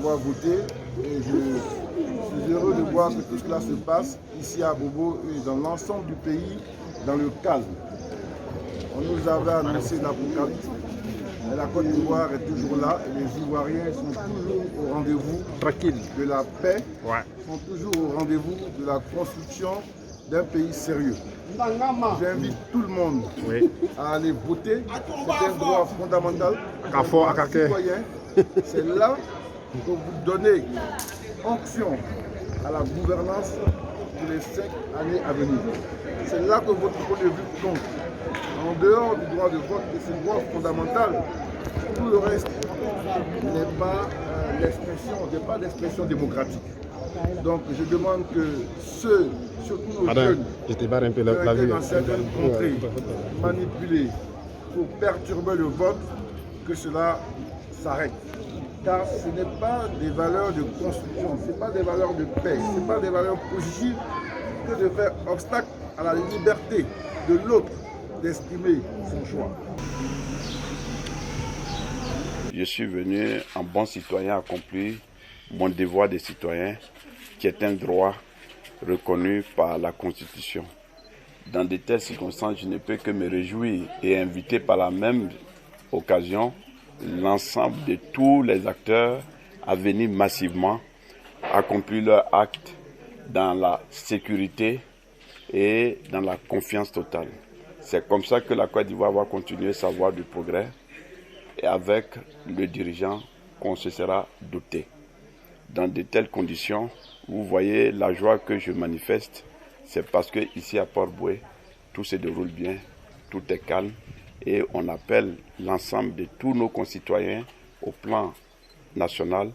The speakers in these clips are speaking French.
d'avoir voté et je suis heureux de voir que tout cela se passe ici à Bobo et dans l'ensemble du pays dans le calme. On nous avait annoncé l'apocalypse, mais la Côte d'Ivoire est toujours là et les Ivoiriens sont toujours au rendez-vous de la paix, sont toujours au rendez-vous de la construction d'un pays sérieux. J'invite tout le monde à aller voter. C'est un droit fondamental. Citoyen. C'est là que vous donnez onction à la gouvernance pour les 5 années à venir. C'est là que votre point de vue compte. En dehors du droit de vote, et c'est le droit fondamental, tout le reste n'est pas d'expression démocratique. Donc je demande que ceux, surtout nos jeunes, qui ont été dans certaines contrées manipulés pour perturber le vote, que cela s'arrête. Car ce n'est pas des valeurs de construction, ce n'est pas des valeurs de paix, ce n'est pas des valeurs positives que de faire obstacle à la liberté de l'autre d'exprimer son choix. Je suis venu en bon citoyen accomplir mon devoir de citoyen, qui est un droit reconnu par la Constitution. Dans de telles circonstances, je ne peux que me réjouir et inviter par la même occasion l'ensemble de tous les acteurs à venir massivement accomplir leur acte dans la sécurité et dans la confiance totale. C'est comme ça que la Côte d'Ivoire va continuer sa voie de progrès et avec le dirigeant qu'on se sera doté. Dans de telles conditions, vous voyez la joie que je manifeste, c'est parce que ici à Port-Bouët, tout se déroule bien, tout est calme et on appelle l'ensemble de tous nos concitoyens au plan national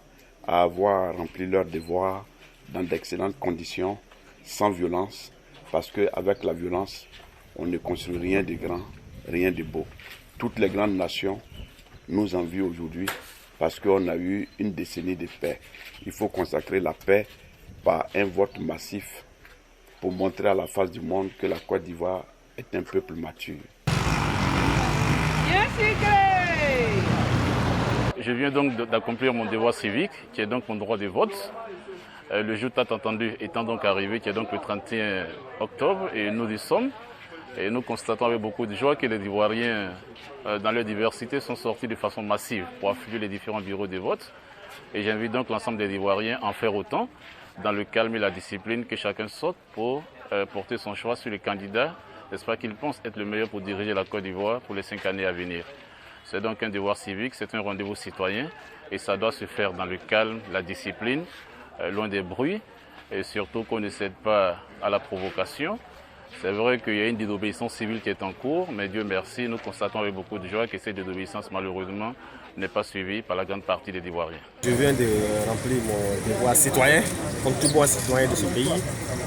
à avoir rempli leurs devoirs dans d'excellentes conditions, sans violence, parce qu'avec la violence, on ne construit rien de grand, rien de beau. Toutes les grandes nations nous envient aujourd'hui parce qu'on a eu une décennie de paix. Il faut consacrer la paix par un vote massif pour montrer à la face du monde que la Côte d'Ivoire est un peuple mature. Je viens donc d'accomplir mon devoir civique, qui est donc mon droit de vote. Le jour tant entendu étant donc arrivé, qui est donc le 31 octobre, et nous y sommes. Et nous constatons avec beaucoup de joie que les Ivoiriens, dans leur diversité, sont sortis de façon massive pour affluer les différents bureaux de vote. Et j'invite donc l'ensemble des Ivoiriens à en faire autant, dans le calme et la discipline, que chacun sorte pour porter son choix sur les candidats, n'est-ce pas, qu'il pense être le meilleur pour diriger la Côte d'Ivoire pour les 5 années à venir. C'est donc un devoir civique, c'est un rendez-vous citoyen, et ça doit se faire dans le calme, la discipline, loin des bruits, et surtout qu'on ne cède pas à la provocation. C'est vrai qu'il y a une désobéissance civile qui est en cours, mais Dieu merci, nous constatons avec beaucoup de joie que cette désobéissance, malheureusement, n'est pas suivie par la grande partie des Ivoiriens. Je viens de remplir mon devoir citoyen, comme tout bon citoyen de ce pays.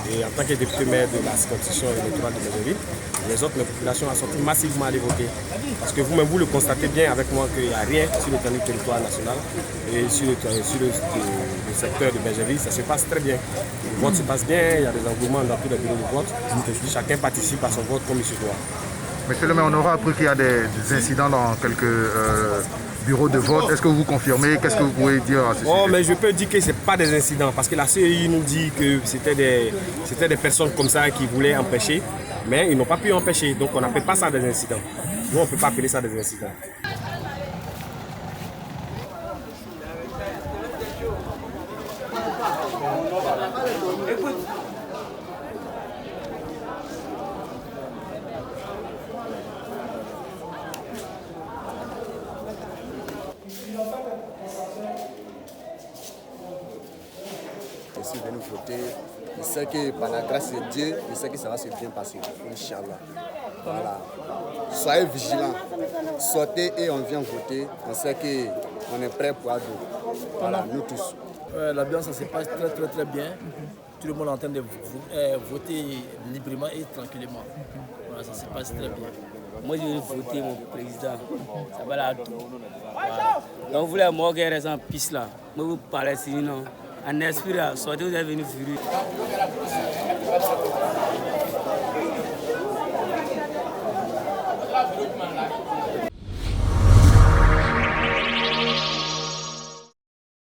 Et en tant que député maire de la circonscription électorale de Bézéville, les autres populations ont sorti massivement à aller voter. Parce que vous-même, vous le constatez bien avec moi qu'il n'y a rien sur le territoire national et sur le secteur de Bézéville, ça se passe très bien. Le vote se passe bien, il y a des engouements dans tous les bureaux de vote. Chacun participe à son vote comme il se doit. Monsieur le maire, on aura appris qu'il y a des incidents dans quelques bureaux de vote. Est-ce que vous confirmez? Qu'est-ce que vous pouvez dire à ce sujet? Mais je peux dire que ce n'est pas des incidents parce que la CEI nous dit que c'était des personnes comme ça qui voulaient empêcher, mais ils n'ont pas pu empêcher. Donc on n'appelle pas ça des incidents. Nous, on ne peut pas appeler ça des incidents. Je suis venu voter. Je sais que par la grâce de Dieu, je sais que ça va se bien passer. Inch'Allah. Voilà. Soyez vigilants. Sortez et on vient voter. On sait qu'on est prêt pour Ado. Voilà, nous tous. L'ambiance, ça se passe très bien. Tout le monde est en train de voter librement et tranquillement. Voilà, ça se passe très bien. Moi, je vais voter mon président. Ça va là. Voilà. Donc, vous voulez moi qui reste en piste là. Moi, vous parlez sinon. En esprit là, sortez, vous êtes venu furieux.